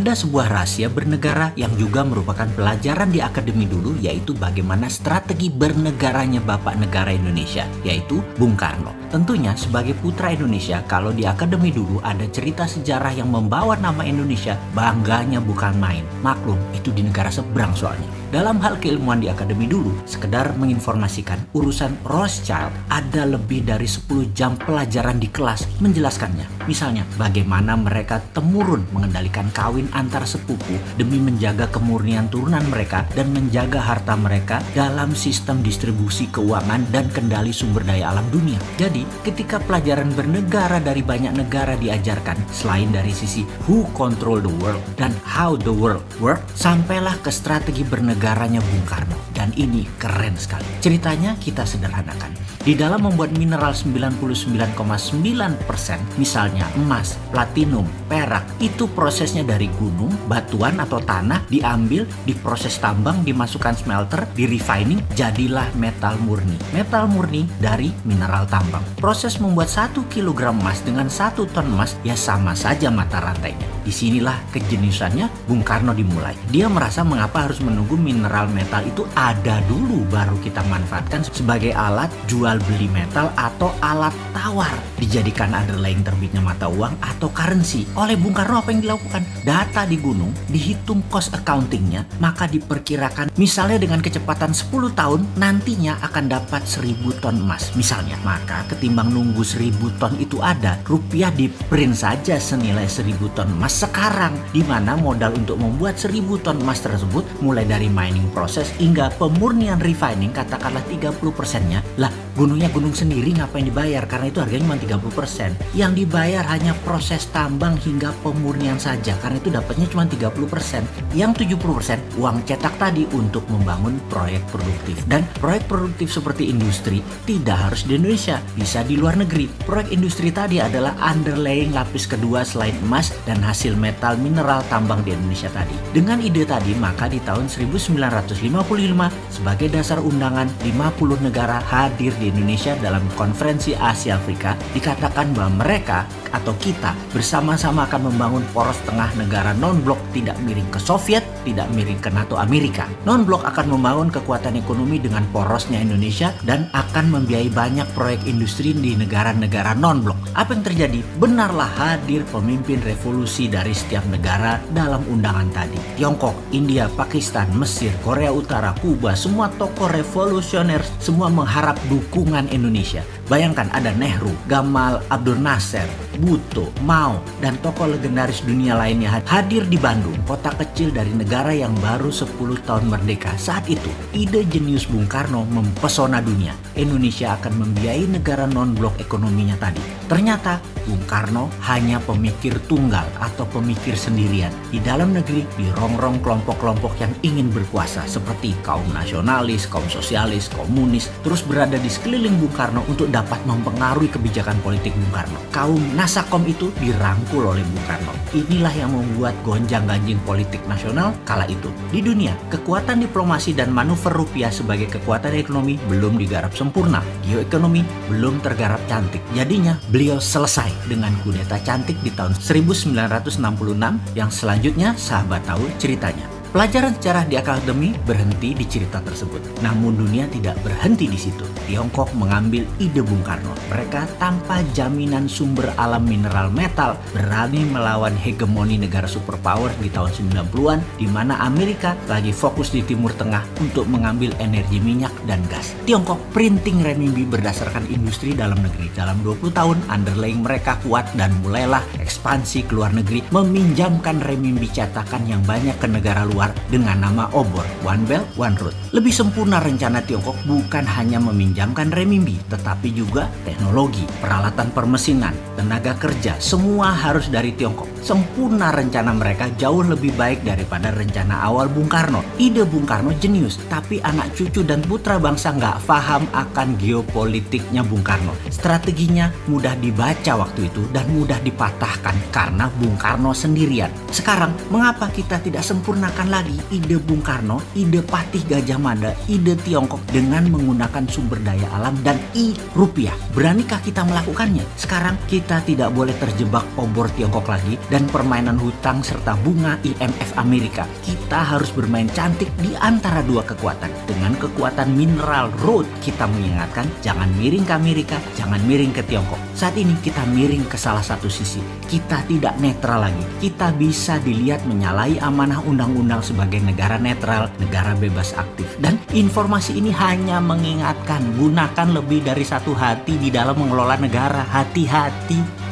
Ada sebuah rahasia bernegara yang juga merupakan pelajaran di akademi dulu, yaitu bagaimana strategi bernegaranya Bapak Negara Indonesia, yaitu Bung Karno. Tentunya sebagai putra Indonesia, kalau di akademi dulu ada cerita sejarah yang membawa nama Indonesia, bangganya bukan main. Maklum, itu di negara seberang soalnya. Dalam hal keilmuan di akademi dulu, sekedar menginformasikan urusan Rothschild, ada lebih dari 10 jam pelajaran di kelas menjelaskannya. Misalnya, bagaimana mereka temurun mengendalikan kawin antar sepupu demi menjaga kemurnian turunan mereka dan menjaga harta mereka dalam sistem distribusi keuangan dan kendali sumber daya alam dunia. Jadi, ketika pelajaran bernegara dari banyak negara diajarkan, selain dari sisi who control the world dan how the world work, sampailah ke strategi bernegaranya Bung Karno. Dan ini keren sekali. Ceritanya kita sederhanakan. Di dalam membuat mineral 99,9%, misalnya emas, platinum, perak, itu prosesnya dari gunung, batuan atau tanah, diambil, diproses tambang, dimasukkan smelter, di refining, jadilah metal murni. Metal murni dari mineral tambang. Proses membuat 1 kg emas dengan 1 ton emas ya sama saja mata rantainya. Disinilah kejeniusannya Bung Karno dimulai. Dia merasa mengapa harus menunggu mineral metal itu ada dulu baru kita manfaatkan sebagai alat jual beli metal atau alat tawar, dijadikan underlying terbitnya mata uang atau currency. Oleh Bung Karno apa yang dilakukan? Data di gunung, dihitung cost accountingnya, maka diperkirakan misalnya dengan kecepatan 10 tahun nantinya akan dapat 1000 ton emas misalnya. Maka ketimbang nunggu 1000 ton itu ada, rupiah di print saja senilai 1000 ton emas sekarang, di mana modal untuk membuat 1000 ton emas tersebut mulai dari mining proses hingga pemurnian refining katakanlah 30%-nya. Lah, gunungnya gunung sendiri ngapain dibayar? Karena itu harganya cuma 30%. Yang dibayar hanya proses tambang hingga pemurnian saja, karena itu dapatnya cuma 30%. Yang 70% uang cetak tadi untuk membangun proyek produktif. Dan proyek produktif seperti industri tidak harus di Indonesia, bisa di luar negeri. Proyek industri tadi adalah underlying lapis kedua selain emas dan hasil metal mineral tambang di Indonesia tadi. Dengan ide tadi, maka di tahun 1955 sebagai dasar undangan 50 negara hadir di Indonesia dalam konferensi Asia Afrika, dikatakan bahwa mereka atau kita bersama-sama akan membangun poros tengah negara non-blok, tidak miring ke Soviet, tidak miring ke NATO Amerika. Non-blok akan membangun kekuatan ekonomi dengan porosnya Indonesia dan akan membiayai banyak proyek industri di negara-negara non-blok. Apa yang terjadi? Benarlah hadir pemimpin revolusi dari setiap negara dalam undangan tadi. Tiongkok, India, Pakistan, Mesir, Korea Utara, Kuba, semua tokoh revolusioner semua mengharap dukungan Indonesia. Bayangkan ada Nehru, Gamal Abdul Nasser, Bhutto, Mao, dan tokoh legendaris dunia lainnya hadir di Bandung, kota kecil dari negara yang baru 10 tahun merdeka. Saat itu, ide jenius Bung Karno mempesona dunia. Indonesia akan membiayai negara non-blok ekonominya tadi. Ternyata, Bung Karno hanya pemikir tunggal atau pemikir sendirian. Di dalam negeri, dirongrong kelompok-kelompok yang ingin berkuasa seperti kaum nasionalis, kaum sosialis, komunis, terus berada di sekeliling Bung Karno untuk dapat mempengaruhi kebijakan politik Bung Karno. Kaum Nasakom itu dirangkul oleh Bung Karno. Inilah yang membuat gonjang-ganjing politik nasional kala itu. Di dunia, kekuatan diplomasi dan manuver rupiah sebagai kekuatan ekonomi belum digarap sempurna. Geoekonomi belum tergarap cantik. Jadinya, beliau selesai dengan kudeta cantik di tahun 1966 yang selanjutnya sahabat tahu ceritanya. Pelajaran sejarah di akademi berhenti di cerita tersebut. Namun dunia tidak berhenti di situ. Tiongkok mengambil ide Bung Karno. Mereka tanpa jaminan sumber alam mineral metal berani melawan hegemoni negara superpower di tahun 90-an, di mana Amerika lagi fokus di Timur Tengah untuk mengambil energi minyak dan gas. Tiongkok printing renminbi berdasarkan industri dalam negeri. Dalam 20 tahun underlying mereka kuat dan mulailah ekspansi ke luar negeri, meminjamkan renminbi cetakan yang banyak ke negara luar dengan nama obor, One Belt, One Road. Lebih sempurna rencana Tiongkok bukan hanya meminjamkan renminbi, tetapi juga teknologi, peralatan permesinan, tenaga kerja, semua harus dari Tiongkok. Sempurna rencana mereka jauh lebih baik daripada rencana awal Bung Karno. Ide Bung Karno jenius, tapi anak cucu dan putra bangsa nggak paham akan geopolitiknya Bung Karno. Strateginya mudah dibaca waktu itu dan mudah dipatahkan karena Bung Karno sendirian. Sekarang, mengapa kita tidak sempurnakan Bukan lagi ide Bung Karno, ide Patih Gajah Mada, ide Tiongkok dengan menggunakan sumber daya alam dan rupiah. Beranikah kita melakukannya? Sekarang kita tidak boleh terjebak obor Tiongkok lagi dan permainan hutang serta bunga IMF Amerika. Kita harus bermain cantik di antara dua kekuatan. Dengan kekuatan mineral road, kita mengingatkan jangan miring ke Amerika, jangan miring ke Tiongkok. Saat ini kita miring ke salah satu sisi. Kita tidak netral lagi. Kita bisa dilihat menyalahi amanah undang-undang sebagai negara netral, negara bebas aktif. Dan informasi ini hanya mengingatkan, gunakan lebih dari satu hati di dalam mengelola negara. Hati-hati.